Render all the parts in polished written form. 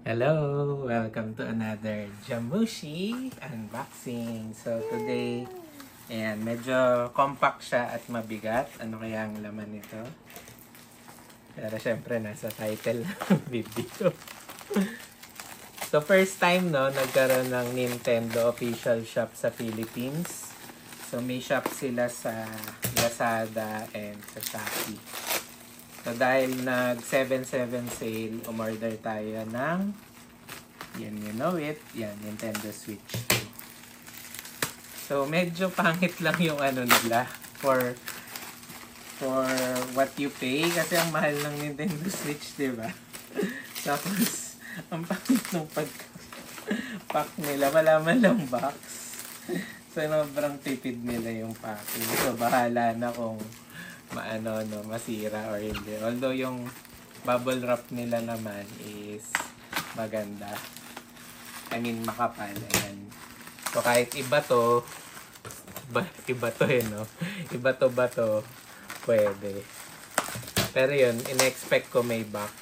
Hello! Welcome to another Jamushi unboxing. So today, ayan, medyo compact siya at mabigat. Ano kaya ang laman nito? Pero syempre nasa title ng video. So first time nagkaroon ng Nintendo official shop sa Philippines. So may shop sila sa Lazada and sa Shopee. So dahil nag 7/7 sale, umorder tayo ng, yan, you know it, yan, Nintendo Switch 2. So medyo pangit lang yung ano nila for what you pay kasi ang mahal ng Nintendo Switch, 'di ba? Tapos ang pangit ng pag-pack nila, wala man lang box. So sobrang tipid nila yung packing. So bahala na kung masira or hindi. Although yung bubble wrap nila naman is maganda. I mean, makapal. Ayan. So kahit iba to, Iba to, pwede. Pero yun, in-expect ko may box.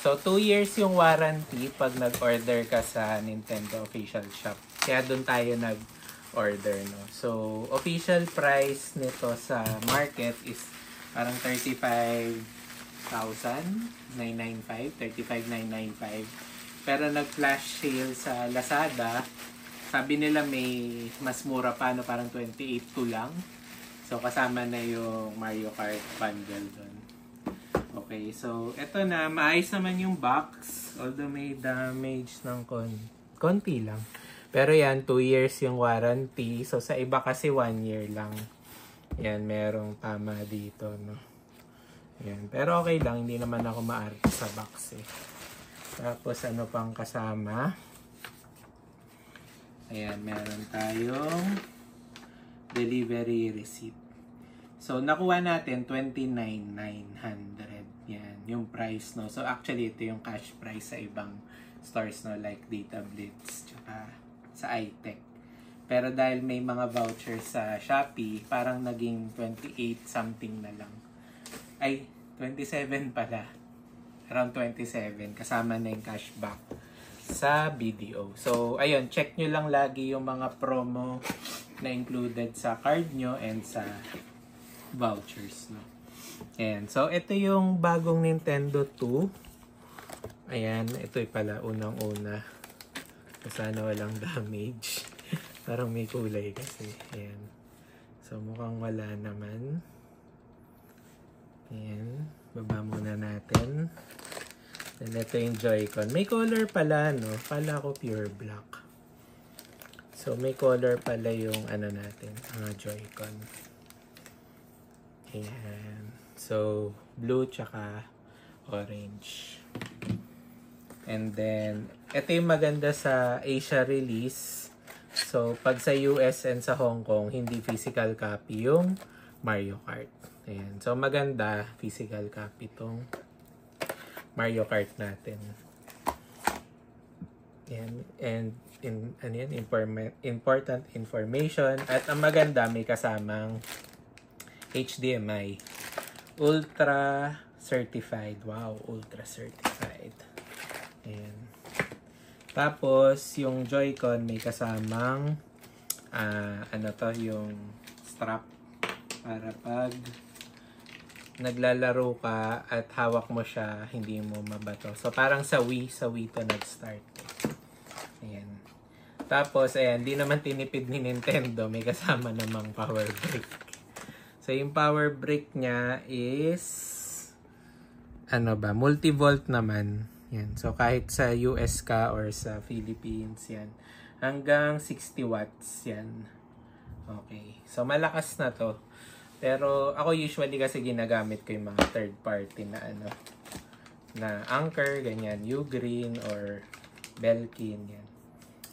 So 2 years yung warranty pag nag-order ka sa Nintendo official shop. Kaya doon tayo nag-order, no. So official price nito sa market is parang 35,995. Pero nag-flash sale sa Lazada. Sabi nila may mas mura pa, parang 28,200 lang. So kasama na yung Mario Kart bundle doon. Okay, so eto na, maayos naman yung box. Although may damage ng konti lang. Pero yan, 2 years yung warranty. So sa iba kasi 1 year lang. Yan, merong tama dito, no. Yan, pero okay lang, hindi naman ako maarte sa box eh. Tapos ano pang kasama? Ayan, meron tayong delivery receipt. So nakuha natin 29,900. Yan, yung price, no. So actually ito yung cash price sa ibang stores, no, like Data Blitz tsaka sa iTech. Pero dahil may mga vouchers sa Shopee, parang naging 28 something na lang. Ay, 27 pala. Around 27, kasama na yung cashback sa BDO. So, ayun, check nyo lang lagi yung mga promo na included sa card nyo and sa vouchers, no? Ayan, so ito yung bagong Nintendo 2. Ayan, ito pala unang-una. Sana walang damage. Parang may kulay kasi. Ayan. So, mukhang wala naman. Ayan. Baba muna natin. Then, ito yung Joy-Con. May color pala, no? Pala ko pure black. So, may color pala yung natin. Mga Joy-Con. Ayan. So, blue tsaka orange. And then, ito yung maganda sa Asia release. So, pag sa US and sa Hong Kong, hindi physical copy yung Mario Kart. Ayan. So, maganda, physical copy itong Mario Kart natin. Ayan. And, important information. At ang maganda, may kasamang HDMI. Ultra certified. Wow, ultra certified. Ayan. Tapos, yung Joy-Con, may kasamang, yung strap para pag naglalaro ka at hawak mo siya, hindi mo mabato. So, parang sa Wii to nag-start. Ayan. Tapos, ayan, di naman tinipid ni Nintendo. May kasama namang power brick. So, yung power brick niya is, multi-volt naman. Yan. So, kahit sa US ka or sa Philippines, yan. Hanggang 60 watts, yan. Okay. So, malakas na to. Pero ako usually kasi ginagamit ko yung mga third party na na Anker, ganyan, Ugreen or Belkin, yan.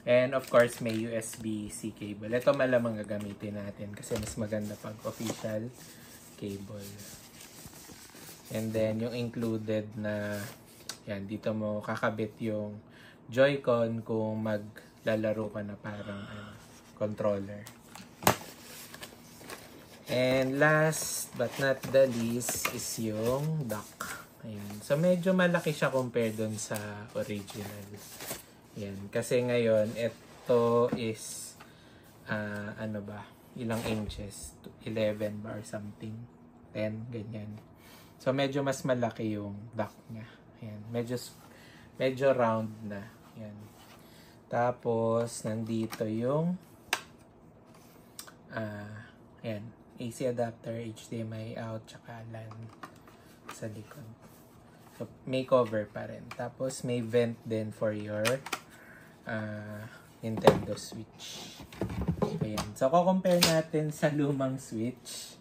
And of course, may USB-C cable. Ito malamang gagamitin natin kasi mas maganda pag official cable. And then yung included na, yan, dito mo kakabit yung Joy-Con kung maglalaro ka na parang controller. And last but not the least is yung dock. Ayan. So, medyo malaki siya compare dun sa original. Ayan. Kasi ngayon, ito is, ano ba, ilang inches? 11 ba or something? 10, ganyan. So, medyo mas malaki yung back niya. Ayan. Medyo round na. Ayan. Tapos, nandito yung, ayan, AC adapter, HDMI out, tsaka LAN sa likod. So, may cover pa rin. Tapos, may vent din for your Nintendo Switch. Ayan. So, compare natin sa lumang Switch.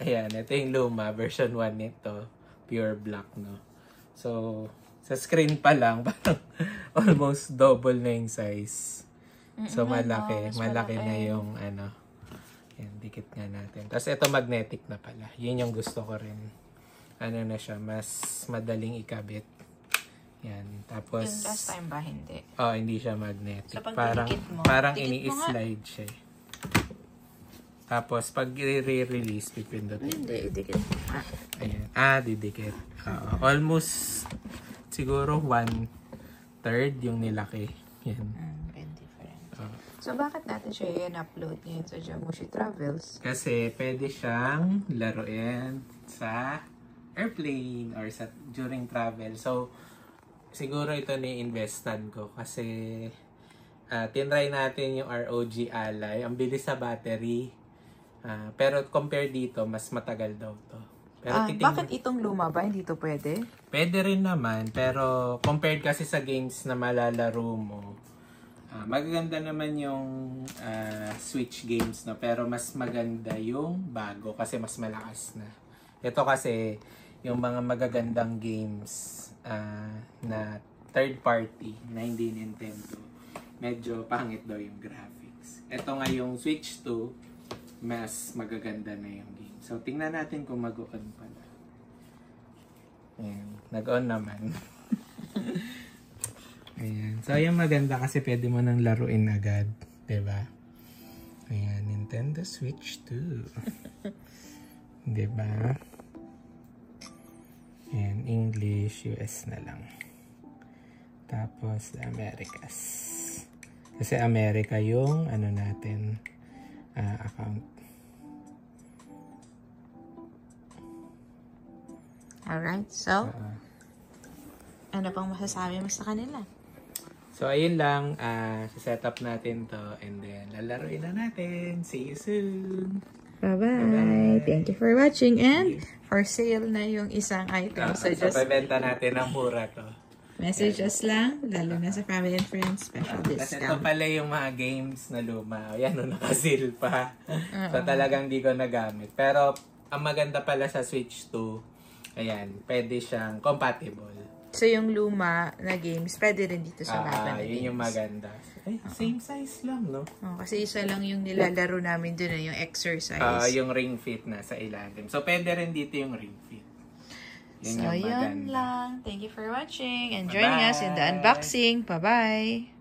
Ayan, ito yung luma, version 1 nito. Pure black, no? So, sa screen pa lang, parang almost double na yung size. So, malaki na yung ano. Ayan, dikit nga natin. Tapos, ito magnetic na pala. Yun yung gusto ko rin. Ano na siya, mas madaling ikabit. Yan. Tapos, yung last time ba, hindi? Oh, hindi siya magnetic. So, pag parang ini-slide siya. Tapos, pag i-release, pipindutin. Hindi, idikit. Ayan. Didikit. Almost, siguro 1/3 yung nilaki. Yan. Different. So, bakit natin siya i-upload ngayon sa Jamushi Travels? Kasi, pwede siyang laruin sa airplane or sa during travel. So, siguro ito ni-investan ko kasi tinry natin yung ROG Ally. Ang bilis sa battery. Pero compare dito, mas matagal daw to. Pero bakit itong luma ba? Hindi to pwede? Pwede rin naman, pero compared kasi sa games na malalaro mo, magaganda naman yung Switch games, no? Pero mas maganda yung bago kasi mas malakas na. Ito kasi, yung mga magagandang games na third party, na hindi Nintendo, medyo pangit daw yung graphics. Ito nga yung Switch 2, mas magaganda na yung game. So, tingnan natin kung mag-on pala. Ayan, nag-on naman. Ayan. So, yung maganda kasi pwede mo nang laruin agad. Diba? Ayan, Nintendo Switch 2. Diba? Ayan, English, US na lang. Tapos, the Americas. Kasi America yung, ano natin, account. Alright, so, ano pang masasabi mo sa kanila? So, ayun lang. Set up natin to and then lalaroin na natin. See you soon! Bye-bye! Thank you for watching and for sale na yung isang item. So, just pabenta natin ng mura to. messages lang, lalo na sa family and friends, special Kasi ito discount. pala yung mga games na luma. Ayan, nakasil pa. So, talagang di ko nagamit. Pero, ang maganda pala sa Switch 2, ayan, pwede siyang compatible. So, yung luma na games, pwede rin dito sa bago na games. Yun yung maganda. Same size lang, no? Kasi isa lang yung nilalaro namin dun, yung exercise. Yung Ring Fit na sa ilalim. So, pwede rin dito yung Ring Fit. Yun So, yung maganda. yun lang. Thank you for watching and joining us in the unboxing. Bye-bye!